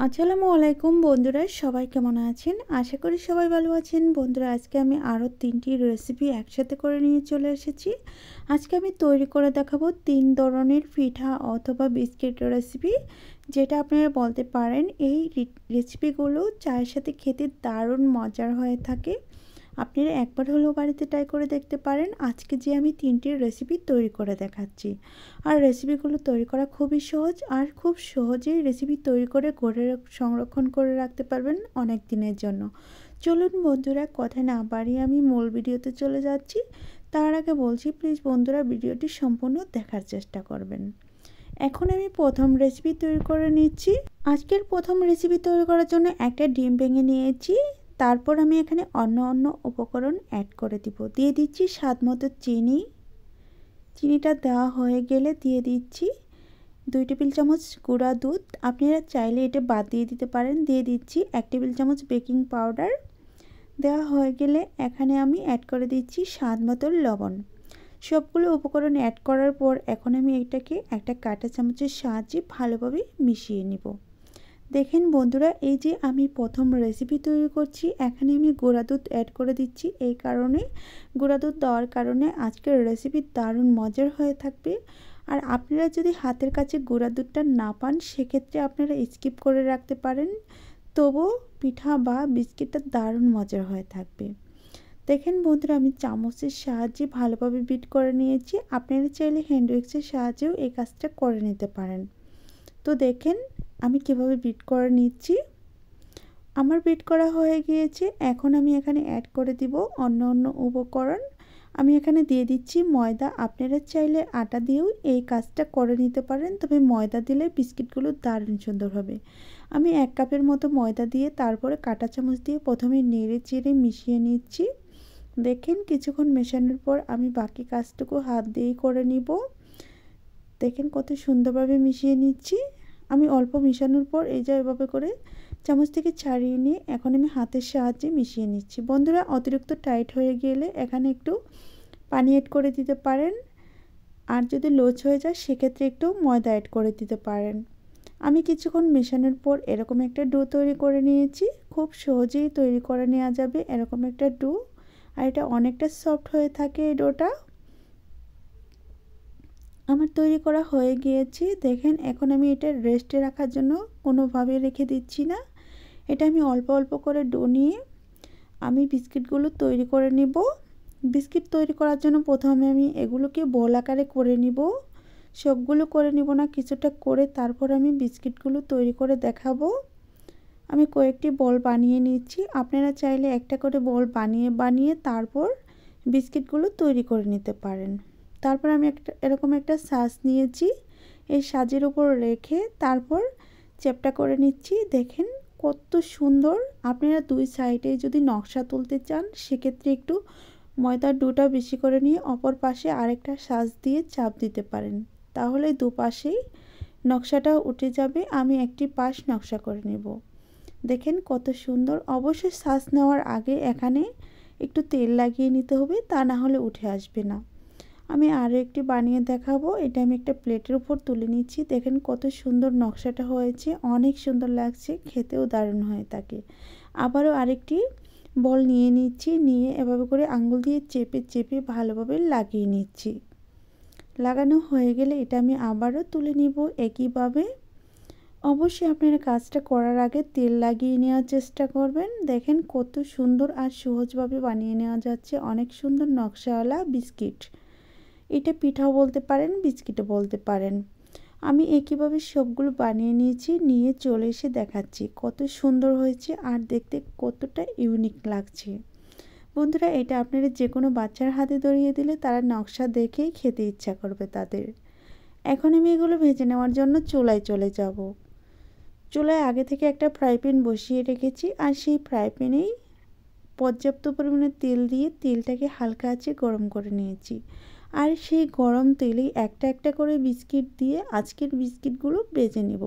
আসসালামু আলাইকুম বন্ধুরা, সবাই কেমন আছেন? আশা করি সবাই ভালো আছেন। বন্ধুরা, আজকে আমি আরও 3টি রেসিপি একসাথে করে নিয়ে চলে এসেছি। আজকে আমি তৈরি করে দেখাবো 3 ধরনের পিঠা অথবা বিস্কিট রেসিপি, যেটা আপনারা বলতে পারেন এই রেসিপিগুলো চায়ের সাথে খেতে দারুণ মজার হয়ে থাকে। আপনারা একবার হলেও বাড়িতে ট্রাই করে দেখতে পারেন। আজকে যে আমি 3টি রেসিপি তৈরি করে দেখাচ্ছি, আর রেসিপিগুলো তৈরি করা খুবই সহজ, আর খুব সহজেই রেসিপি তৈরি করে ঘরে সংরক্ষণ করে রাখতে পারবেন অনেক দিনের জন্য। চলুন বন্ধুরা, কথা না বাড়িয়ে আমি মূল ভিডিওতে চলে যাচ্ছি। তার আগে বলছি, প্লিজ বন্ধুরা ভিডিওটি সম্পূর্ণ দেখার চেষ্টা করবেন। এখন আমি প্রথম রেসিপি তৈরি করে নিচ্ছি। আজকের প্রথম রেসিপি তৈরি করার জন্য একটা ডিম ভেঙে নিয়েছি। তারপর আমি এখানে অন্য উপকরণ অ্যাড করে দিয়ে দিচ্ছি স্বাদ মতো চিনি। চিনিটা দেওয়া হয়ে গেলে দিয়ে দিচ্ছি 2 টেবিল চামচ গুঁড়া দুধ। আপনারা চাইলে এটা বাদ দিয়ে দিতে পারেন। দিয়ে দিচ্ছি 1 টেবিল চামচ বেকিং পাউডার। দেওয়া হয়ে গেলে এখানে আমি অ্যাড করে দিচ্ছি স্বাদ মতো লবণ। সবগুলো উপকরণ অ্যাড করার পর এখন আমি এটাকে একটা কাঁটা চামচের সাহায্যে ভালোভাবে মিশিয়ে নিব। দেখেন বন্ধুরা, এই যে আমি প্রথম রেসিপি তৈরি করছি, এখানে আমি গুঁড়া দুধ অ্যাড করে দিচ্ছি। এই কারণে গুঁড়া দুধ দেওয়ার কারণে আজকের রেসিপি দারুণ মজার হয়ে থাকবে। আর আপনারা যদি হাতের কাছে গুঁড়া দুধটা না পান, সেক্ষেত্রে আপনারা স্কিপ করে রাখতে পারেন, তবুও পিঠা বা বিস্কিটটা দারুণ মজার হয়ে থাকবে। দেখেন বন্ধুরা, আমি চামচের সাহায্যে ভালোভাবে বিট করে নিয়েছি। আপনারা চাইলে হ্যান্ড উইক্সের সাহায্যেও এই কাজটা করে নিতে পারেন। তো দেখেন আমি কিভাবে বিট করে নিচ্ছি। আমার বিট করা হয়ে গিয়েছে। এখন আমি এখানে অ্যাড করে দিব অন্য উপকরণ। আমি এখানে দিয়ে দিচ্ছি ময়দা। আপনারা চাইলে আটা দিয়েও এই কাজটা করে নিতে পারেন, তবে ময়দা দিলে বিস্কিটগুলো দারুণ সুন্দর হবে। আমি 1 কাপের মতো ময়দা দিয়ে তারপরে কাঁটা চামচ দিয়ে প্রথমে নেড়ে চেড়ে মিশিয়ে নিচ্ছি। দেখেন কিছুক্ষণ মেশানোর পর আমি বাকি কাজটুকু হাত দিয়েই করে নিব। দেখেন কত সুন্দরভাবে মিশিয়ে নিচ্ছি। আমি অল্প মিশানোর পর এই যে এভাবে করে চামচ থেকে ছাড়িয়ে নিয়ে এখন আমি হাতের সাহায্যে মিশিয়ে নিচ্ছি। বন্ধুরা, অতিরিক্ত টাইট হয়ে গেলে এখানে একটু পানি অ্যাড করে দিতে পারেন, আর যদি লোচ হয়ে যায় সেক্ষেত্রে একটু ময়দা অ্যাড করে দিতে পারেন। আমি কিছুক্ষণ মেশানোর পর এরকম একটা ডো তৈরি করে নিয়েছি। খুব সহজেই তৈরি করে নেওয়া যাবে এরকম একটা ডো, আর এটা অনেকটা সফট হয়ে থাকে এই ডোটা। আমার তৈরি করা হয়ে গিয়েছে। দেখেন এখন আমি এটা রেস্টে রাখার জন্য কোনোভাবে রেখে দিচ্ছি না। এটা আমি অল্প করে ডো নিয়ে আমি বিস্কিটগুলো তৈরি করে নিব। বিস্কিট তৈরি করার জন্য প্রথমে আমি এগুলোকে বল আকারে করে নিব। সবগুলো করে নিব না, কিছুটা করে তারপর আমি বিস্কিটগুলো তৈরি করে দেখাবো। আমি কয়েকটি বল বানিয়ে নিচ্ছি। আপনারা চাইলে একটা করে বল বানিয়ে তারপর বিস্কিটগুলো তৈরি করে নিতে পারেন। তারপর আমি এরকম একটা সাজ নিয়েছি। এই সাজের উপর রেখে তারপর চ্যাপটা করে নিচ্ছি। দেখেন কত সুন্দর। আপনারা 2 সাইডে যদি নকশা তুলতে চান, সেক্ষেত্রে একটু ময়দার ডোটা বেশি করে নিয়ে অপর পাশে আরেকটা সাজ দিয়ে চাপ দিতে পারেন, তাহলে দুপাশেই নকশাটা উঠে যাবে। আমি একটি পাশ নকশা করে নেব। দেখেন কত সুন্দর। অবশ্যই সাজ নেওয়ার আগে এখানে একটু তেল লাগিয়ে নিতে হবে, তা না হলে উঠে আসবে না। আমি আরও একটি বানিয়ে দেখাবো। এটা আমি একটা প্লেটের উপর তুলে নিচ্ছি। দেখেন কত সুন্দর নকশাটা হয়েছে, অনেক সুন্দর লাগছে, খেতেও দারুণ হয়ে থাকে। আবারও আরেকটি বল নিয়ে নিচ্ছি, নিয়ে এভাবে করে আঙ্গুল দিয়ে চেপে ভালোভাবে লাগিয়ে নিচ্ছি। লাগানো হয়ে গেলে এটা আমি আবারও তুলে নিব একইভাবে। অবশ্যই আপনারা কাজটা করার আগে তেল লাগিয়ে নেওয়ার চেষ্টা করবেন। দেখেন কত সুন্দর আর সহজভাবে বানিয়ে নেওয়া যাচ্ছে অনেক সুন্দর নকশাওয়ালা বিস্কিট। এটা পিঠাও বলতে পারেন, বিস্কিটও বলতে পারেন। আমি একইভাবে সবগুলো বানিয়ে নিয়েছি, নিয়ে চলে এসে দেখাচ্ছি কত সুন্দর হয়েছে আর দেখতে কতটা ইউনিক লাগছে। বন্ধুরা, এটা আপনারা যে কোনো বাচ্চার হাতে ধরিয়ে দিলে তারা নকশা দেখেই খেতে ইচ্ছা করবে তাদের। এখন আমি এগুলো ভেজে নেওয়ার জন্য চুলায় চলে যাব। চুলায় আগে থেকে একটা ফ্রাই প্যান বসিয়ে রেখেছি, আর সেই ফ্রাই প্যানেই পর্যাপ্ত পরিমাণে তেল দিয়ে তেলটাকে হালকা আঁচে গরম করে নিয়েছি। আর সেই গরম তেলেই একটা করে বিস্কিট দিয়ে আজকের বিস্কিটগুলো ভেজে নেব।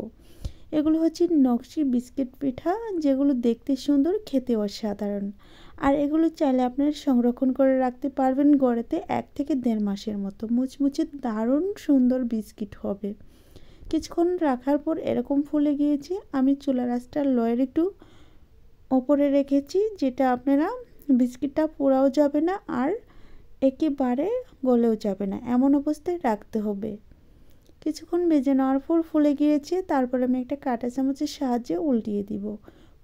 এগুলো হচ্ছে নকশি বিস্কিট পিঠা, যেগুলো দেখতে সুন্দর, খেতে অসাধারণ। আর এগুলো চাইলে আপনারা সংরক্ষণ করে রাখতে পারবেন গড়েতে 1 থেকে 1.5 মাসের মতো। মুচমুচে দারুণ সুন্দর বিস্কিট হবে। কিছুক্ষণ রাখার পর এরকম ফুলে গিয়েছে। আমি চুলার আঁচটা লোয়ের একটু ওপরে রেখেছি, যেটা আপনারা বিস্কিটটা পোড়াও যাবে না আর একেবারে গলেও যাবে না, এমন অবস্থায় রাখতে হবে। কিছুক্ষণ ভেজে নেওয়ার পর ফুলে গিয়েছে। তারপর আমি একটা কাঁটা চামচের সাহায্যে উল্টিয়ে দিব।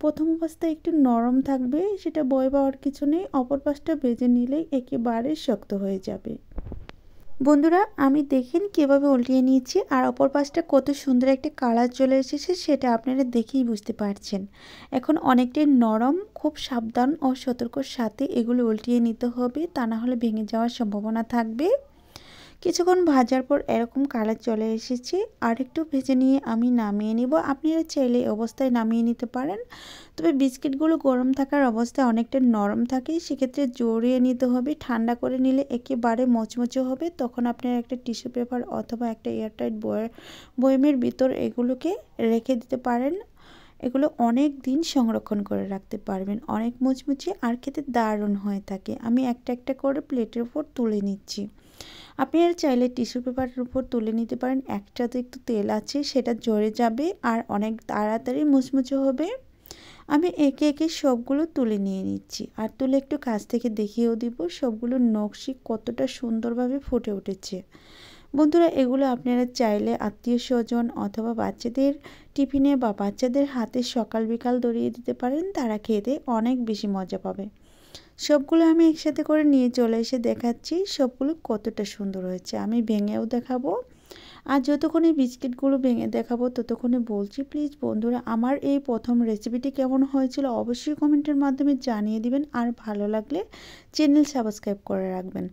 প্রথম অবস্থায় একটু নরম থাকবে, সেটা ভয় পাওয়ার কিছু নেই। অপর পাশটা ভেজে নিলেই একেবারে শক্ত হয়ে যাবে। বন্ধুরা, আমি দেখেন কীভাবে উল্টিয়ে নিয়েছি আর অপর পাশটা কত সুন্দর একটা কালার চলে এসেছে, সেটা আপনারা দেখেই বুঝতে পারছেন। এখন অনেকটাই নরম, খুব সাবধান ও সতর্কর সাথে এগুলো উল্টিয়ে নিতে হবে, তা না হলে ভেঙে যাওয়ার সম্ভাবনা থাকবে। কিছুক্ষণ ভাজার পর এরকম কালার চলে এসেছে। আর একটু ভেজে নিয়ে আমি নামিয়ে নিব। আপনারা চাইলে অবস্থায় নামিয়ে নিতে পারেন, তবে বিস্কিটগুলো গরম থাকার অবস্থায় অনেকটা নরম থাকে, সেক্ষেত্রে জড়িয়ে নিতে হবে। ঠান্ডা করে নিলে একেবারে মচমচে হবে। তখন আপনারা একটা টিস্যু পেপার অথবা একটা এয়ারটাইট বয়ামের ভিতর এগুলোকে রেখে দিতে পারেন। এগুলো অনেক দিন সংরক্ষণ করে রাখতে পারবেন, অনেক মুচমুচে আর খেতে দারুণ হয়ে থাকে। আমি একটা একটা করে প্লেটের উপর তুলে নিচ্ছি। আপনারা চাইলে টিস্যু পেপারের উপর তুলে নিতে পারেন। একটাতে একটু তেল আছে, সেটা ঝরে যাবে আর অনেক তাড়াতাড়ি মুচমুচে হবে। আমি একে একে সবগুলো তুলে নিয়ে নিচ্ছি আর তুলে একটু কাছ থেকে দেখিয়েও দিব সবগুলো নকশি কতটা সুন্দরভাবে ফুটে উঠেছে। বন্ধুরা, এগুলো আপনারা চাইলে আত্মীয় স্বজন অথবা বাচ্চাদের টিফিনে বা বাচ্চাদের হাতে সকাল বিকাল ধরিয়ে দিতে পারেন, তারা খেতে অনেক বেশি মজা পাবে। সবগুলো আমি একসাথে করে নিয়ে চলে এসে দেখাচ্ছি সবগুলো কতটা সুন্দর হয়েছে। আমি ভেঙেও দেখাবো, আর যতক্ষণে বিস্কিটগুলো ভেঙে দেখাবো ততক্ষণে বলছি, প্লিজ বন্ধুরা আমার এই প্রথম রেসিপিটি কেমন হয়েছিল অবশ্যই কমেন্টের মাধ্যমে জানিয়ে দিবেন। আর ভালো লাগলে চ্যানেল সাবস্ক্রাইব করে রাখবেন।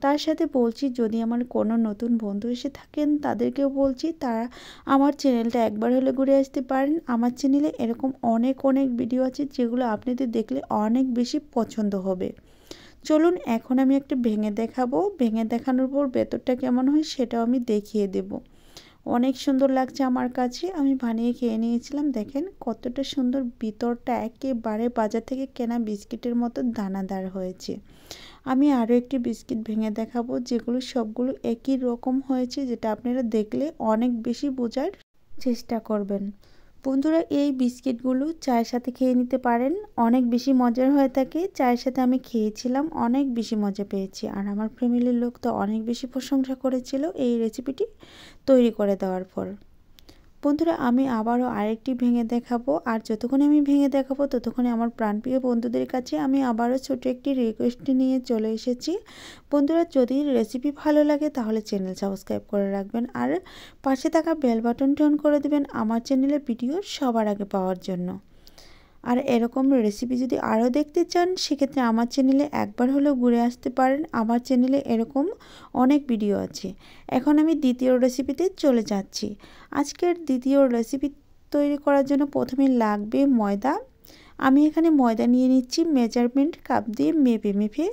তার সাথে বলছি, যদি আমার কোনো নতুন বন্ধু এসে থাকেন তাদেরকেও বলছি তারা আমার চ্যানেলটা একবার হলে ঘুরে আসতে পারেন। আমার চ্যানেলে এরকম অনেক ভিডিও আছে যেগুলো আপনাদের দেখলে অনেক বেশি পছন্দ হবে। চলুন এখন আমি একটা ভেঙে দেখাবো। ভেঙে দেখানোর পর ভেতরটা কেমন হয় সেটাও আমি দেখিয়ে দেব। অনেক সুন্দর লাগছে আমার কাছে, আমি বানিয়ে খেয়ে নিয়েছিলাম। দেখেন কতটা সুন্দর, ভিতরটা একেবারে বাজার থেকে কেনা বিস্কিটের মতো দানাদার হয়েছে। আমি আরও একটি বিস্কিট ভেঙে দেখাবো, যেগুলো সবগুলো একই রকম হয়েছে, যেটা আপনারা দেখলে অনেক বেশি বোঝার চেষ্টা করবেন। বন্ধুরা, এই বিস্কিটগুলো চায়ের সাথে খেয়ে নিতে পারেন, অনেক বেশি মজার হয়ে থাকে। চায়ের সাথে আমি খেয়েছিলাম, অনেক বেশি মজা পেয়েছি। আর আমার ফ্যামিলির লোক তো অনেক বেশি প্রশংসা করেছিল এই রেসিপিটি তৈরি করে দেওয়ার পর। বন্ধুরা, আমি আবারও আরেকটি ভেঙে দেখাবো। আর যতক্ষণ আমি ভেঙে দেখাবো ততক্ষণে আমার প্রাণপ্রিয় বন্ধুদের কাছে আমি আবারও ছোট একটি রিকোয়েস্ট নিয়ে চলে এসেছি। বন্ধুরা, যদি রেসিপি ভালো লাগে তাহলে চ্যানেল সাবস্ক্রাইব করে রাখবেন আর পাশে থাকা বেল বাটনটি অন করে দেবেন আমার চ্যানেলের ভিডিও সবার আগে পাওয়ার জন্য। আর এরকম রেসিপি যদি আরও দেখতে চান সেক্ষেত্রে আমার চ্যানেলে একবার হলেও ঘুরে আসতে পারেন। আমার চ্যানেলে এরকম অনেক ভিডিও আছে। এখন আমি দ্বিতীয় রেসিপিতে চলে যাচ্ছি। আজকের দ্বিতীয় রেসিপি তৈরি করার জন্য প্রথমে লাগবে ময়দা। আমি এখানে ময়দা নিয়ে নিচ্ছি মেজারমেন্ট কাপ দিয়ে মেপে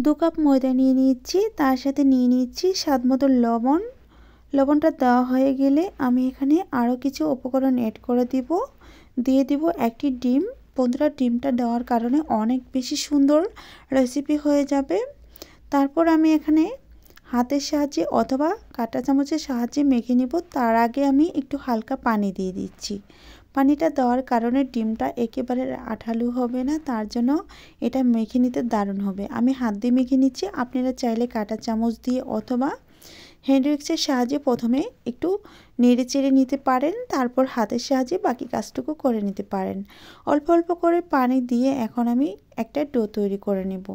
2 কাপ ময়দা নিয়ে নিচ্ছি। তার সাথে নিয়ে নিচ্ছি স্বাদ মতো লবণ। লবণটা দেওয়া হয়ে গেলে আমি এখানে আরও কিছু উপকরণ অ্যাড করে দিয়ে দিব একটি ডিম। বন্ধুরা, ডিমটা দেওয়ার কারণে অনেক বেশি সুন্দর রেসিপি হয়ে যাবে। তারপর আমি এখানে হাতের সাহায্যে অথবা কাঁটা চামচের সাহায্যে মেখে নিব। তার আগে আমি একটু হালকা পানি দিয়ে দিচ্ছি। পানিটা দেওয়ার কারণে ডিমটা একেবারে আঠালো হবে না, তার জন্য এটা মেখে নিতে দারুণ হবে। আমি হাত দিয়ে মেখে নিচ্ছি, আপনারা চাইলে কাঁটা চামচ দিয়ে অথবা হ্যান্ড উইক্সের সাহায্যে প্রথমে একটু নেড়ে চেড়ে নিতে পারেন, তারপর হাতের সাহায্যে বাকি কাজটুকু করে নিতে পারেন। অল্প অল্প করে পানি দিয়ে এখন আমি একটা ডো তৈরি করে নেব।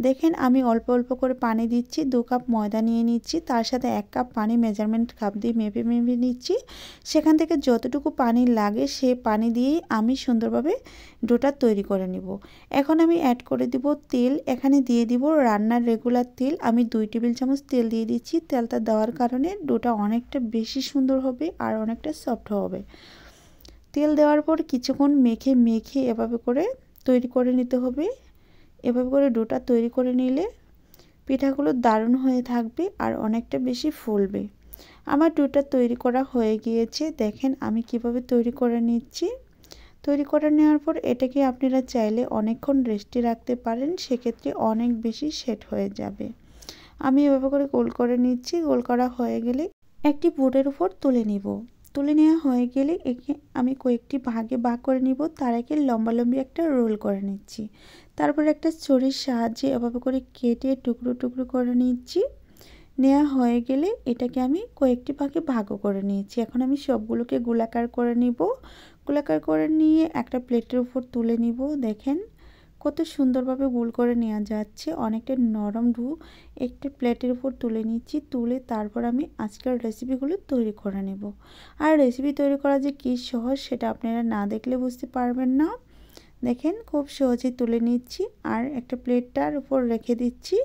দেখেন আমি অল্প অল্প করে পানি দিচ্ছি। 2 কাপ ময়দা নিয়ে নিচ্ছি, তার সাথে 1 কাপ পানি মেজারমেন্ট কাপ দিয়ে মেপে নিচ্ছি। সেখান থেকে যতটুকু পানি লাগে সে পানি দিয়েই আমি সুন্দরভাবে ডোটা তৈরি করে নিব। এখন আমি অ্যাড করে দিব তেল। এখানে দিয়ে দিব রান্নার রেগুলার তেল। আমি 2 টেবিল চামচ তেল দিয়ে দিচ্ছি। তেলটা দেওয়ার কারণে ডোটা অনেকটা বেশি সুন্দর হবে আর অনেকটা সফট হবে। তেল দেওয়ার পর কিছুক্ষণ মেখে এভাবে করে তৈরি করে নিতে হবে। এভাবে করে ডোটা তৈরি করে নিলে পিঠাগুলো দারুণ হয়ে থাকবে আর অনেকটা বেশি ফুলবে। আমার ডোটা তৈরি করা হয়ে গিয়েছে। দেখেন আমি কিভাবে তৈরি করে নিচ্ছি। তৈরি করে নেওয়ার পর এটাকে আপনারা চাইলে অনেকক্ষণ রেস্টে রাখতে পারেন, সেক্ষেত্রে অনেক বেশি সেট হয়ে যাবে। আমি এভাবে করে গোল করে নিচ্ছি। গোল করা হয়ে গেলে একটি বোর্ডের উপর তুলে নিব। তুলে নেওয়া হয়ে গেলে একে আমি কয়েকটি ভাগে ভাগ করে নিব। তার আগে লম্বালম্বি একটা রোল করে নিচ্ছি। তারপর একটা ছুরির সাহায্যে এভাবে করে কেটে টুকরো টুকরো করে নিচ্ছি। নেওয়া হয়ে গেলে এটাকে আমি কয়েকটি ভাগে ভাগও করে নিয়েছি। এখন আমি সবগুলোকে গোলাকার করে নিব। গোলাকার করে নিয়ে একটা প্লেটের উপর তুলে নিব। দেখেন কত সুন্দরভাবে গোল করে নেওয়া যাচ্ছে, অনেকটা নরম ডো। একটা প্লেটের উপর তুলে নিচ্ছি, তুলে তারপর আমি আজকের রেসিপিগুলো তৈরি করে নেব। আর রেসিপি তৈরি করা যে কী সহজ সেটা আপনারা না দেখলে বুঝতে পারবেন না। দেখেন খুব সহজেই তুলে নিচ্ছি আর একটা প্লেটটার উপর রেখে দিচ্ছি।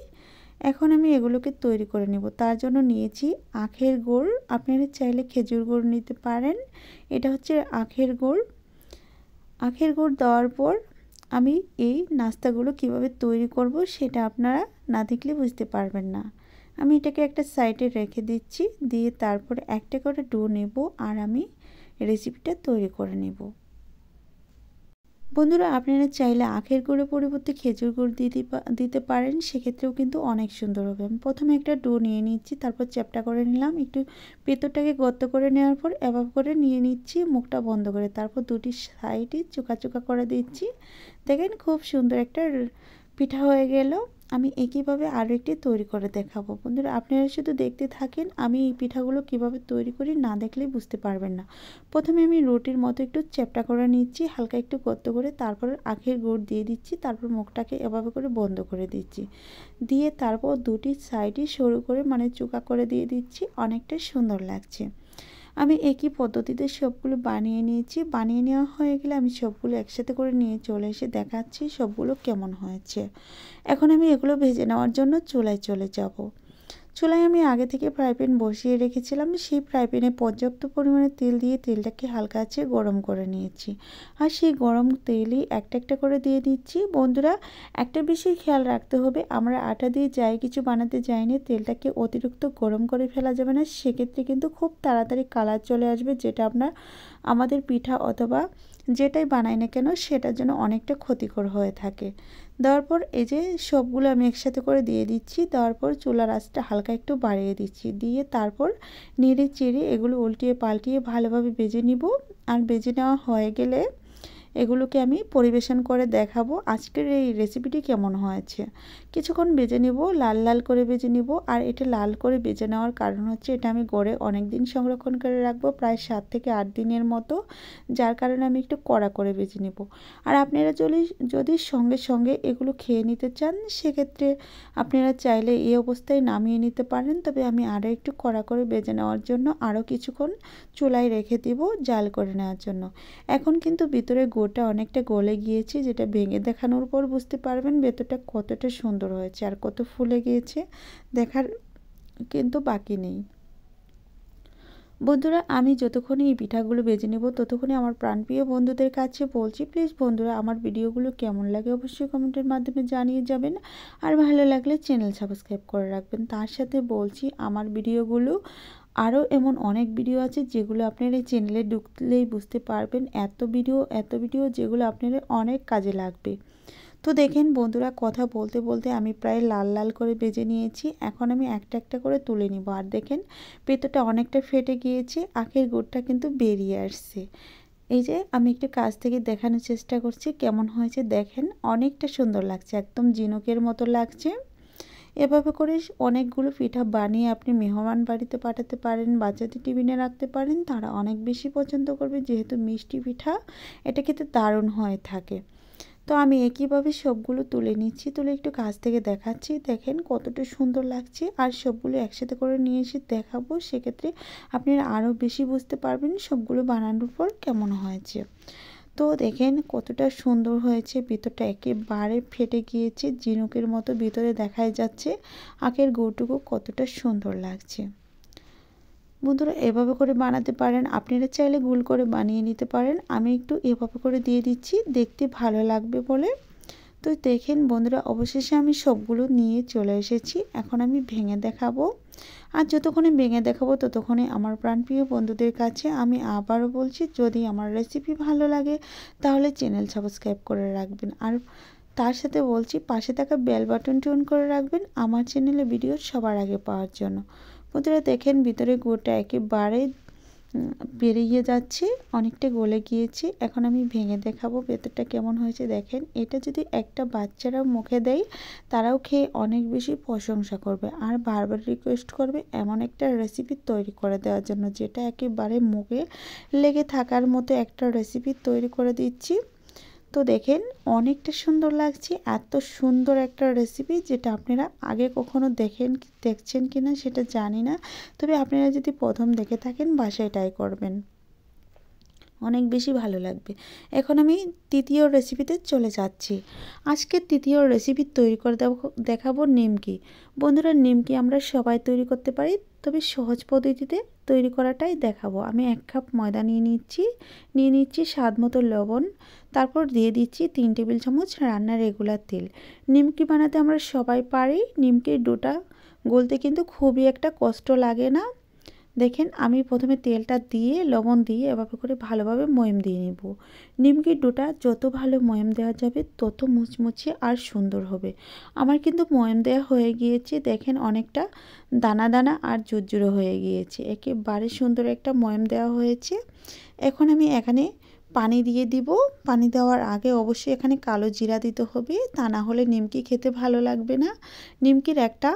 এখন আমি এগুলোকে তৈরি করে নেব। তার জন্য নিয়েছি আখের গুড়, আপনারা চাইলে খেজুর গুড় নিতে পারেন। এটা হচ্ছে আখের গুড়। আখের গুড় দেওয়ার পর আমি এই নাস্তাগুলো কিভাবে তৈরি করব সেটা আপনারা না দেখলে বুঝতে পারবেন না। আমি এটাকে একটা সাইডে রেখে দিচ্ছি, দিয়ে তারপর একটা করে ডো নেব আর আমি রেসিপিটা তৈরি করে নেব। বন্ধুরা আপনারা চাইলে আখের গুড়ের পরিবর্তে খেজুর গুড় দিতে পারেন, সেক্ষেত্রেও কিন্তু অনেক সুন্দর হবে। আমি প্রথমে একটা ডো নিয়ে নিচ্ছি, তারপর চ্যাপটা করে নিলাম। একটু ভেতরটাকে গর্ত করে নেওয়ার পর এভাবে করে নিয়ে নিচ্ছি মুখটা বন্ধ করে। তারপর দুটি সাইডে চোকা চোকা করে দিচ্ছি। দেখেন খুব সুন্দর একটা পিঠা হয়ে গেল। আমি একইভাবে আরও একটি তৈরি করে দেখাবো। বন্ধুরা আপনারা শুধু দেখতে থাকেন, আমি এই পিঠাগুলো কিভাবে তৈরি করি না দেখলেই বুঝতে পারবেন না। প্রথমে আমি রুটির মতো একটু চ্যাপটা করে নিচ্ছি, হালকা একটু গর্ত করে, তারপর আখের গুড় দিয়ে দিচ্ছি, তারপর মুখটাকে এভাবে করে বন্ধ করে দিচ্ছি, দিয়ে তারপর দুটি সাইডে সরু করে মানে চোকা করে দিয়ে দিচ্ছি। অনেকটা সুন্দর লাগছে। আমি একই পদ্ধতিতে সবগুলো বানিয়ে নিয়েছি। বানিয়ে নেওয়া হয়ে গেলে আমি সবগুলো একসাথে করে নিয়ে চলে এসে দেখাচ্ছি সবগুলো কেমন হয়েছে। এখন আমি এগুলো ভেজে নেওয়ার জন্য চুলায় চলে যাব। চুলায় আমি আগে থেকে ফ্রাই প্যান বসিয়ে রেখেছিলাম। সেই ফ্রাই প্যানে পর্যাপ্ত পরিমাণে তেল দিয়ে তেলটাকে হালকা আঁচে গরম করে নিয়েছি। আর সেই গরম তেলই একটা একটা করে দিয়ে দিচ্ছি। বন্ধুরা একটা বিষয় খেয়াল রাখতে হবে, আমরা আটা দিয়ে যাই কিছু বানাতে যাইনি, তেলটাকে অতিরিক্ত গরম করে ফেলা যাবে না। সেক্ষেত্রে কিন্তু খুব তাড়াতাড়ি কালার চলে আসবে, যেটা আমাদের পিঠা অথবা যেটাই বানাই না কেন সেটার জন্য অনেকটা ক্ষতিকর হয়ে থাকে। দেওয়ার পর এই যে সবগুলো আমি একসাথে করে দিয়ে দিচ্ছি। দেওয়ার পর চুলার আঁচটা হালকা একটু বাড়িয়ে দিচ্ছি, দিয়ে তারপর নেড়ে চেড়ে এগুলো উল্টিয়ে পাল্টিয়ে ভালোভাবে ভেজে নিব। আর ভেজে নেওয়া হয়ে গেলে এগুলোকে আমি পরিবেশন করে দেখাবো আজকের এই রেসিপিটি কেমন হয়েছে। কিছুক্ষণ ভেজে নিব, লাল লাল করে ভেজে নিব। আর এটা লাল করে ভেজে নেওয়ার কারণ হচ্ছে এটা আমি গড়ে অনেক দিন সংরক্ষণ করে রাখবো, প্রায় 7 থেকে 8 দিনের মতো, যার কারণে আমি একটু কড়া করে ভেজে নিব। আর আপনারা যদি সঙ্গে সঙ্গে এগুলো খেয়ে নিতে চান সেক্ষেত্রে আপনারা চাইলে এই অবস্থায় নামিয়ে নিতে পারেন, তবে আমি আরও একটু কড়া করে ভেজে নেওয়ার জন্য আরও কিছুক্ষণ চুলায় রেখে দিব জাল করে নেওয়ার জন্য। এখন কিন্তু ভিতরে গোটা অনেকটা গলে গিয়েছে, যেটা ভেঙে দেখানোর পর বুঝতে পারবেন ভেতরটা কতটা সুন্দর হয়েছে আর কত ফুলে গিয়েছে, দেখার কিন্তু বাকি নেই। বন্ধুরা আমি যতক্ষণই এই পিঠাগুলো ভেজে নেব ততক্ষণই আমার প্রাণপ্রিয় বন্ধুদের কাছে বলছি, প্লিজ বন্ধুরা আমার ভিডিওগুলো কেমন লাগে অবশ্যই কমেন্টের মাধ্যমে জানিয়ে যাবেন। আর ভালো লাগলে চ্যানেল সাবস্ক্রাইব করে রাখবেন। তার সাথে বলছি আমার ভিডিওগুলো আরও এমন অনেক ভিডিও আছে যেগুলো আপনারা এই চ্যানেলে ঢুকলেই বুঝতে পারবেন, এত ভিডিও যেগুলো আপনাদের অনেক কাজে লাগবে। তো দেখেন বন্ধুরা কথা বলতে বলতে আমি প্রায় লাল লাল করে ভেজে নিয়েছি। এখন আমি একটা একটা করে তুলে নিব। আর দেখেন ভেতরটা অনেকটা ফেটে গিয়েছে, আখের গুড়টা কিন্তু বেরিয়ে আসছে। এই যে আমি একটু কাছ থেকে দেখানোর চেষ্টা করছি কেমন হয়েছে। দেখেন অনেকটা সুন্দর লাগছে, একদম ঝিনুকের মতো লাগছে। এভাবে করে অনেকগুলো পিঠা বানিয়ে আপনি মেহমান বাড়িতে পাঠাতে পারেন, বাচ্চাদের টিফিনে রাখতে পারেন, তারা অনেক বেশি পছন্দ করবে। যেহেতু মিষ্টি পিঠা এটা খেতে দারুণ হয়ে থাকে। তো আমি একইভাবে সবগুলো তুলে নিচ্ছি, তুলে একটু কাছ থেকে দেখাচ্ছি। দেখেন কতটা সুন্দর লাগছে। আর সবগুলো একসাথে করে নিয়ে এসে দেখাবো, সেক্ষেত্রে আপনারা আরও বেশি বুঝতে পারবেন সবগুলো বানানোর পর কেমন হয়েছে। তো দেখেন কতটা সুন্দর হয়েছে, ভিতরটা একেবারে ফেটে গিয়েছে, ঝিনুকের মতো ভিতরে দেখাই যাচ্ছে। আখের গুড়টুকু কতটা সুন্দর লাগছে। বন্ধুরা এভাবে করে বানাতে পারেন, আপনারা চাইলে গোল করে বানিয়ে নিতে পারেন। আমি একটু এভাবে করে দিয়ে দিচ্ছি, দেখতে ভালো লাগবে বলে। তো দেখেন বন্ধুরা অবশেষে আমি সবগুলো নিয়ে চলে এসেছি। এখন আমি ভেঙে দেখাবো। আর যতক্ষণে ভেঙে দেখাবো ততক্ষণে আমার প্রাণপ্রিয় বন্ধুদের কাছে আমি আবারও বলছি, যদি আমার রেসিপি ভালো লাগে তাহলে চ্যানেল সাবস্ক্রাইব করে রাখবেন। আর তার সাথে বলছি পাশে থাকা বেল বাটনটি অন করে রাখবেন আমার চ্যানেলে ভিডিও সবার আগে পাওয়ার জন্য। বন্ধুরা দেখেন ভিতরে গুড়টা একেবারে বেরিয়ে যাচ্ছে, অনেকটা গলে গিয়েছে। এখন আমি ভেঙে দেখাবো ভেতরটা কেমন হয়েছে। দেখেন, এটা যদি একটা বাচ্চারা মুখে দেয় তারাও খেয়ে অনেক বেশি প্রশংসা করবে আর বারবার রিকোয়েস্ট করবে এমন একটা রেসিপি তৈরি করে দেওয়ার জন্য, যেটা একেবারে মুখে লেগে থাকার মতো একটা রেসিপি তৈরি করে দিচ্ছি। তো দেখেন, অনেকটা সুন্দর লাগছে। এত সুন্দর একটা রেসিপি, যেটা আপনারা আগে কখনো দেখছেন কিনা সেটা জানি না, তবে আপনারা যদি প্রথম দেখে থাকেন বাসায় ট্রাই করবেন, অনেক বেশি ভালো লাগবে। এখন আমি তৃতীয় রেসিপিতে চলে যাচ্ছি। আজকের তৃতীয় রেসিপি তৈরি করে দেখাবো নিমকি। বন্ধুরা, নিমকি আমরা সবাই তৈরি করতে পারি, তবে সহজ পদ্ধতিতে তৈরি করাটাই দেখাবো। আমি 1 কাপ ময়দা নিয়ে নিচ্ছি স্বাদ মতো লবণ, তারপর দিয়ে দিচ্ছি 3 টেবিল চামচ রান্নার রেগুলার তেল। নিমকি বানাতে আমরা সবাই পারি। নিমকির ডোটা গলতে কিন্তু খুবই একটা কষ্ট লাগে না। দেখেন, আমি প্রথমে তেলটা দিয়ে লবণ দিয়ে এভাবে করে ভালোভাবে ময়াম দিয়ে নেব। নিমকির ডোটা যত ভালো ময়াম দেওয়া যাবে তত মুচমুচে আর সুন্দর হবে। আমার কিন্তু ময়াম দেওয়া হয়ে গিয়েছে। দেখেন, অনেকটা দানা দানা আর ঝুরঝুরে হয়ে গিয়েছে, একেবারে সুন্দর একটা ময়াম দেওয়া হয়েছে। এখন আমি এখানে পানি দিয়ে দিব। পানি দেওয়ার আগে অবশ্যই এখানে কালো জিরা দিতে হবে, তা না হলে নিমকি খেতে ভালো লাগবে না। নিমকির একটা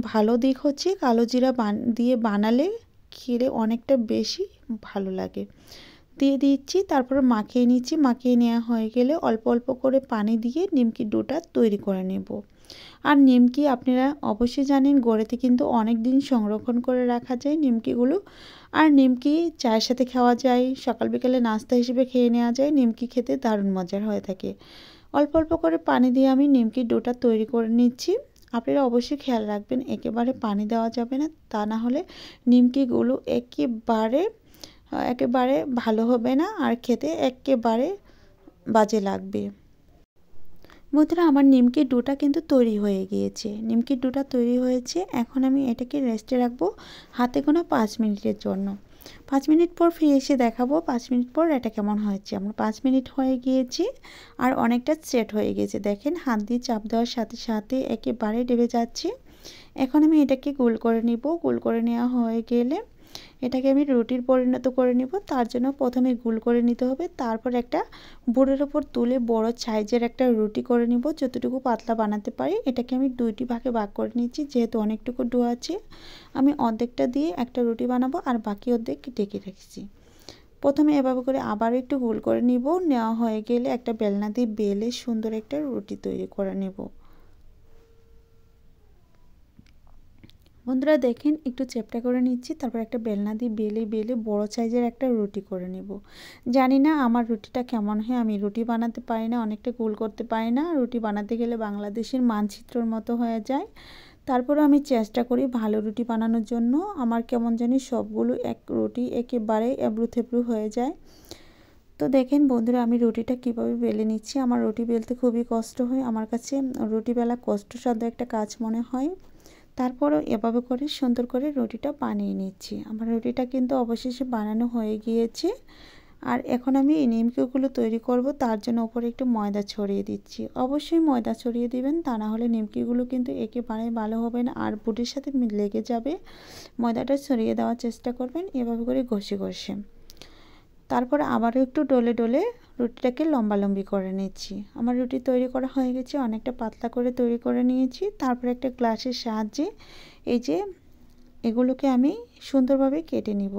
ভালো দিক হচ্ছে কালো জিরা দিয়ে বানালে খেলে অনেকটা বেশি ভালো লাগে। দিয়ে দিচ্ছি, তারপর মাখিয়ে নিচ্ছি। মাখিয়ে নেওয়া হয়ে গেলে অল্প অল্প করে পানি দিয়ে নিমকির ডোটা তৈরি করে নেব। আর নিমকি আপনারা অবশ্যই জানেন, গড়েতে কিন্তু অনেক দিন সংরক্ষণ করে রাখা যায় নিমকিগুলো। আর নিমকি চায়ের সাথে খাওয়া যায়, সকাল বিকালে নাস্তা হিসেবে খেয়ে নেওয়া যায়। নিমকি খেতে দারুণ মজার হয়ে থাকে। অল্প অল্প করে পানি দিয়ে আমি নিমকির ডোটা তৈরি করে নিচ্ছি। আপনারা অবশ্যই খেয়াল রাখবেন, একেবারে পানি দেওয়া যাবে না, তা না হলে নিমকিগুলো একেবারে ভালো হবে না আর খেতে একেবারে বাজে লাগবে। বন্ধুরা, আমার নিমকির ডোটা কিন্তু তৈরি হয়ে গিয়েছে। নিমকির ডোটা তৈরি হয়েছে। এখন আমি এটাকে রেস্টে রাখবো হাতে গোনা 5 মিনিটের জন্য। 5 মিনিট পর ফিরে এসে দেখাবো 5 মিনিট পর এটা কেমন হয়েছে। আমার 5 মিনিট হয়ে গিয়েছে আর অনেকটা সেট হয়ে গেছে। দেখেন, হাত দিয়ে চাপ দেওয়ার সাথে সাথে একেবারে ডেবে যাচ্ছে। এখন আমি এটাকে গোল করে নিব। গোল করে নেওয়া হয়ে গেলে এটাকে আমি রুটির পরিণত করে নিব। তার জন্য প্রথমে গোল করে নিতে হবে, তারপর একটা বোর্ডের ওপর তুলে বড় সাইজের একটা রুটি করে নিব, যতটুকু পাতলা বানাতে পারি। এটাকে আমি 2টি ভাগে ভাগ করে নিচ্ছি, যেহেতু অনেকটুকু ডো আছে। আমি অর্ধেকটা দিয়ে একটা রুটি বানাবো আর বাকি অর্ধেক ঢেকে রেখেছি। প্রথমে এভাবে করে আবার একটু গোল করে নিব। নেওয়া হয়ে গেলে একটা বেলনা দিয়ে বেলে সুন্দর একটা রুটি তৈরি করে নেব। বন্ধুরা দেখেন, একটু চেপটা করে নিচ্ছি, তারপর একটা বেলনা দিয়ে বেলে বড় সাইজের একটা রুটি করে নেব। জানি না আমার রুটিটা কেমন হয়, আমি রুটি বানাতে পারি না, অনেকটা গোল করতে পারি না। রুটি বানাতে গেলে বাংলাদেশের মানচিত্রর মতো হয়ে যায়। তারপরে আমি চেষ্টা করি ভালো রুটি বানানোর জন্য। আমার কেমন জানি সবগুলো রুটি একেবারে এবড়ো থেবড়ো হয়ে যায়। তো দেখেন বন্ধুরা, আমি রুটিটা কিভাবে বেলে নিচ্ছি। আমার রুটি বেলতে খুবই কষ্ট হয়, আমার কাছে রুটি বেলা কষ্টসাধ্য একটা কাজ মনে হয়। তারপরও এভাবে করে সুন্দর করে রুটিটা বানিয়ে নিচ্ছি। আমার রুটিটা কিন্তু অবশেষে বানানো হয়ে গিয়েছে। আর এখন আমি এই নিমকিগুলো তৈরি করব, তার জন্য উপরে একটু ময়দা ছড়িয়ে দিচ্ছি। অবশ্যই ময়দা ছড়িয়ে দিবেন, তা না হলে নিমকিগুলো কিন্তু একেবারে ভালো হবে না আর বুটির সাথে লেগে যাবে। ময়দাটা ছড়িয়ে দেওয়ার চেষ্টা করবেন এভাবে করে ঘষে ঘষে। তারপর আবারও একটু ডলে ডলে রুটিটাকে লম্বালম্বি করে নিচ্ছি। আমার রুটি তৈরি করা হয়ে গেছে, অনেকটা পাতলা করে তৈরি করে নিয়েছি। তারপর একটা গ্লাসের সাহায্যে এই যে এগুলোকে আমি সুন্দরভাবে কেটে নিব।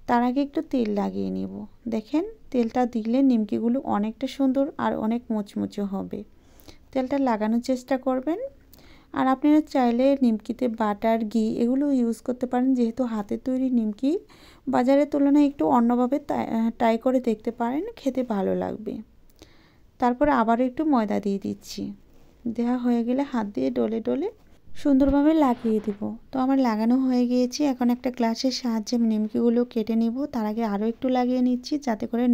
তার আগে একটু তেল লাগিয়ে নিব। দেখেন, তেলটা দিলে নিমকিগুলো অনেকটা সুন্দর আর অনেক মুচমুচে হবে। তেলটা লাগানোর চেষ্টা করবেন। আর আপনারা চাইলে নিমকিতে বাটার, ঘি এগুলো ইউজ করতে পারেন। যেহেতু হাতে তৈরি নিমকি, বাজারের তুলনায় একটু অন্যভাবে ট্রাই করে দেখতে পারেন, খেতে ভালো লাগবে। তারপরে আবারও একটু ময়দা দিয়ে দিচ্ছি। দেওয়া হয়ে গেলে হাত দিয়ে ডলে ডলে সুন্দরভাবে লাগিয়ে দিব। তো আমার লাগানো হয়ে গিয়েছে। এখন একটা গ্লাসের সাহায্যে নিমকিগুলো কেটে নিব। তার আগে আরও একটু লাগিয়ে নিচ্ছি, যাতে করে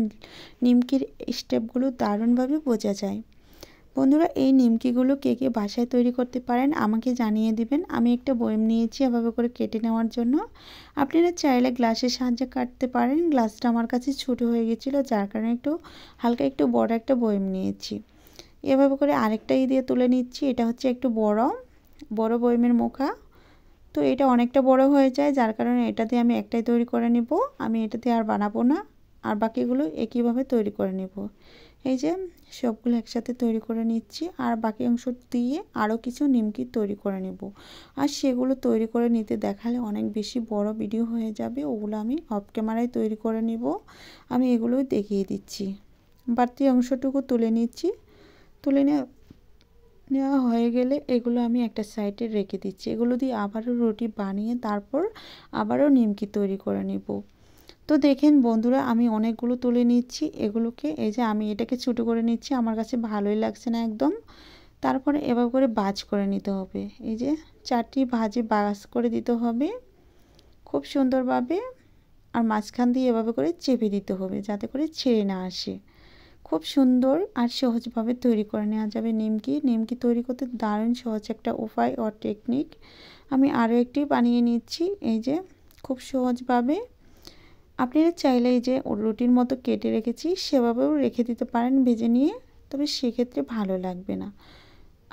নিমকির স্টেপগুলো দারুণভাবে বোঝা যায়। বন্ধুরা, এই নিমকিগুলো কে কে বাসায় তৈরি করতে পারেন আমাকে জানিয়ে দিবেন। আমি একটা বয়ম নিয়েছি এভাবে করে কেটে নেওয়ার জন্য। আপনারা চাইলে গ্লাসের সাহায্যে কাটতে পারেন। গ্লাসটা আমার কাছে ছোটো হয়ে গেছিলো, যার কারণে হালকা একটু বড় একটা বয়ম নিয়েছি। এভাবে করে আরেকটা দিয়ে তুলে নিচ্ছি। এটা হচ্ছে একটু বড় বয়মের মুখা। তো এটা অনেকটা বড় হয়ে যায়, যার কারণে এটা দিয়ে আমি একটাই তৈরি করে নেব। আমি এটা দিয়ে আর বানাবো না, আর বাকিগুলো একইভাবে তৈরি করে নেব। এই যে সবগুলো একসাথে তৈরি করে নিচ্ছি, আর বাকি অংশ দিয়ে আরও কিছু নিমকি তৈরি করে নেব। আর সেগুলো তৈরি করে নিতে দেখালে অনেক বেশি বড় ভিডিও হয়ে যাবে, ওগুলো আমি অফ ক্যামেরায় তৈরি করে নেব। আমি এগুলোই দেখিয়ে দিচ্ছি। বাড়তি অংশটুকু তুলে নিচ্ছি। তুলে নেওয়া হয়ে গেলে এগুলো আমি একটা সাইডে রেখে দিচ্ছি। এগুলো দিয়ে আবারও রুটি বানিয়ে তারপর আবারও নিমকি তৈরি করে নেব। তো দেখেন বন্ধুরা, আমি অনেকগুলো তুলে নিচ্ছি এগুলোকে। এই যে আমি এটাকে ছোটো করে নিচ্ছি, আমার কাছে ভালোই লাগছে না একদম। তারপরে এভাবে করে ভাঁজ করে নিতে হবে। এই যে 4টি ভাঁজে ভাঁজ করে দিতে হবে খুব সুন্দরভাবে। আর মাঝখান দিয়ে এভাবে করে চেপে দিতে হবে যাতে করে ছেড়ে না আসে। খুব সুন্দর আর সহজভাবে তৈরি করে নেওয়া যাবে নিমকি। নিমকি তৈরি করতে দারুণ সহজ একটা উপায় ও টেকনিক। আমি আরও একটি বানিয়ে নিচ্ছি। এই যে খুব সহজভাবে আপনারা চাইলে এই যে রুটির মতো কেটে রেখেছি সেভাবেও রেখে দিতে পারেন ভেজে নিয়ে, তবে সেক্ষেত্রে ভালো লাগবে না।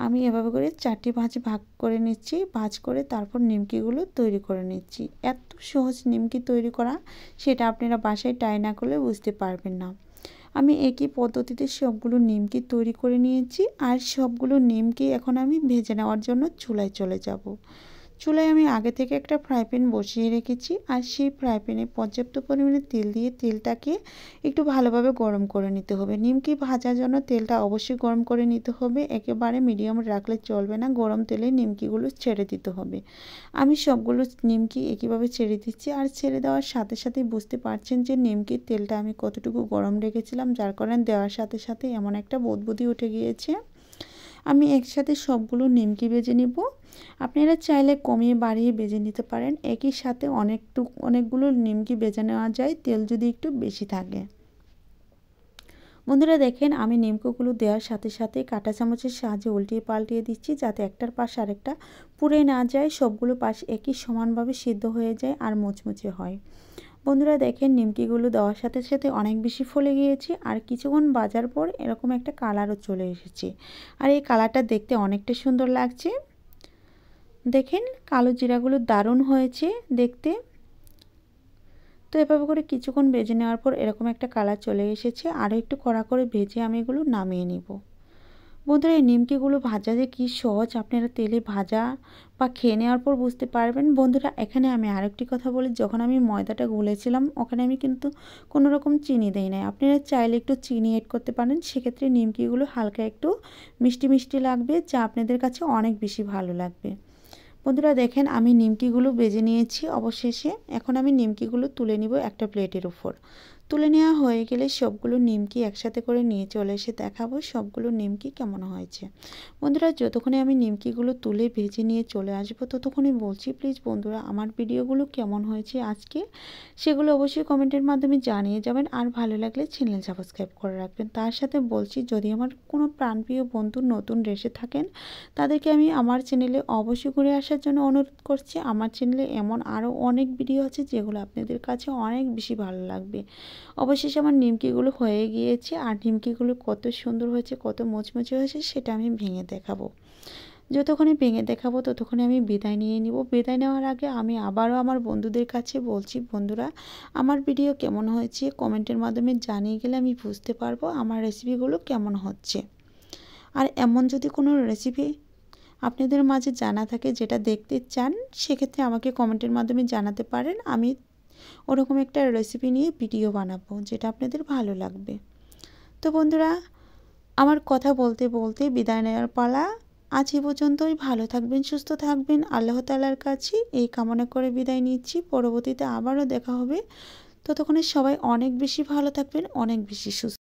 আমি এভাবে করে 4টি ভাগ করে নিচ্ছি। ভাঁজ করে তারপর নিমকিগুলো তৈরি করে নিচ্ছি। এত সহজ নিমকি তৈরি করা, সেটা আপনারা বাসায় ট্রাই না করলে বুঝতে পারবেন না। আমি একই পদ্ধতিতে সবগুলো নিমকি তৈরি করে নিয়েছি, আর সবগুলো নিমকি এখন আমি ভেজে নেওয়ার জন্য চুলায় চলে যাব। চুলায় আমি আগে থেকে একটা ফ্রাই প্যান বসিয়ে রেখেছি, আর সেই ফ্রাই প্যানে পর্যাপ্ত পরিমাণে তেল দিয়ে তেলটাকে একটু ভালোভাবে গরম করে নিতে হবে। নিমকি ভাজার জন্য তেলটা অবশ্যই গরম করে নিতে হবে, একেবারে মিডিয়াম রাখলে চলবে না। গরম তেলে নিমকিগুলো ছেড়ে দিতে হবে। আমি সবগুলো নিমকি একইভাবে ছেড়ে দিচ্ছি, আর ছেড়ে দেওয়ার সাথে সাথেই বুঝতে পারছেন যে নিমকির তেলটা আমি কতটুকু গরম রেখেছিলাম, যার কারণে দেওয়ার সাথে সাথে এমন একটা বুদবুদি উঠে গিয়েছে। আমি একসাথে সবগুলো নিমকি ভেজে নিব। আপনারা চাইলে কমিয়ে বাড়িয়ে ভেজে নিতে পারেন। একই সাথে অনেকগুলো নিমকি ভেজে নেওয়া যায় তেল যদি একটু বেশি থাকে। বন্ধুরা দেখেন, আমি নিমকিগুলো দেওয়ার সাথে সাথে কাঁটা চামচের সাহায্যে উল্টিয়ে পাল্টিয়ে দিচ্ছি, যাতে একটার পাশ আরেকটা পুড়ে না যায়, সবগুলো পাশ একই সমানভাবে সিদ্ধ হয়ে যায় আর মুচমুচে হয়। বন্ধুরা দেখেন, নিমকিগুলো দেওয়ার সাথে সাথে অনেক বেশি ফুলে গিয়েছে, আর কিছুক্ষণ ভাজার পর এরকম একটা কালারও চলে এসেছে। আর এই কালারটা দেখতে অনেকটা সুন্দর লাগছে। দেখেন কালো জিরাগুলো দারুণ হয়েছে দেখতে। তো এভাবে করে কিছুক্ষণ ভেজে নেওয়ার পর এরকম একটা কালার চলে এসেছে। আরও একটু কড়া করে ভেজে আমি এগুলো নামিয়ে নিব। বন্ধুরা এই নিমকিগুলো ভাজা যে কী সহজ, আপনারা তেলে ভাজা বা খেয়ে নেওয়ার পর বুঝতে পারবেন। বন্ধুরা এখানে আমি আরেকটি কথা বলি, যখন আমি ময়দাটা গুলেছিলাম ওখানে আমি কিন্তু কোনো রকম চিনি দেই নাই। আপনারা চাইলে একটু চিনি এড করতে পারেন, সেক্ষেত্রে নিমকিগুলো হালকা একটু মিষ্টি মিষ্টি লাগবে, যা আপনাদের কাছে অনেক বেশি ভালো লাগবে। বন্ধুরা দেখেন, আমি নিমকিগুলো ভেজে নিয়েছি অবশেষে। এখন আমি নিমকিগুলো তুলে নিব একটা প্লেটের উপর। তুলে নেওয়া হয়ে গেলে সবগুলো নিমকি একসাথে করে নিয়ে চলে এসে দেখাবো সবগুলো নিমকি কেমন হয়েছে। বন্ধুরা যতক্ষণে আমি নিমকিগুলো তুলে ভেজে নিয়ে চলে আসবো ততক্ষণে বলছি, প্লিজ বন্ধুরা আমার ভিডিওগুলো কেমন হয়েছে আজকে সেগুলো অবশ্যই কমেন্টের মাধ্যমে জানিয়ে যাবেন। আর ভালো লাগলে চ্যানেল সাবস্ক্রাইব করে রাখবেন। তার সাথে বলছি, যদি আমার কোনো প্রাণপ্রিয় বন্ধু নতুন এসে থাকেন তাদেরকে আমি আমার চ্যানেলে অবশ্যই ঘুরে আসার জন্য অনুরোধ করছি। আমার চ্যানেলে এমন আরও অনেক ভিডিও আছে যেগুলো আপনাদের কাছে অনেক বেশি ভালো লাগবে। অবশেষে আমার নিমকিগুলো হয়ে গিয়েছে, আর নিমকিগুলো কত সুন্দর হয়েছে, কত মুচমুচে হয়েছে সেটা আমি ভেঙে দেখাবো। যতক্ষণে ভেঙে দেখাবো ততক্ষণে আমি বিদায় নিয়ে নিব। বিদায় নেওয়ার আগে আমি আবারও আমার বন্ধুদের কাছে বলছি, বন্ধুরা আমার ভিডিও কেমন হয়েছে কমেন্টের মাধ্যমে জানিয়ে গেলে আমি বুঝতে পারবো আমার রেসিপিগুলো কেমন হচ্ছে। আর এমন যদি কোনো রেসিপি আপনাদের মাঝে জানা থাকে যেটা দেখতে চান, সেক্ষেত্রে আমাকে কমেন্টের মাধ্যমে জানাতে পারেন। আমি ওরকম একটা রেসিপি নিয়ে ভিডিও বানাবো যেটা আপনাদের ভালো লাগবে। তো বন্ধুরা আমার কথা বলতে বলতে বিদায় নেওয়ার পালা। আজ এ পর্যন্তই। ভালো থাকবেন, সুস্থ থাকবেন, আল্লাহ তাআলার কাছে এই কামনা করে বিদায় নিচ্ছি। পরবর্তীতে আবারও দেখা হবে। ততক্ষণে সবাই অনেক বেশি ভালো থাকবেন, অনেক বেশি সুস্থ।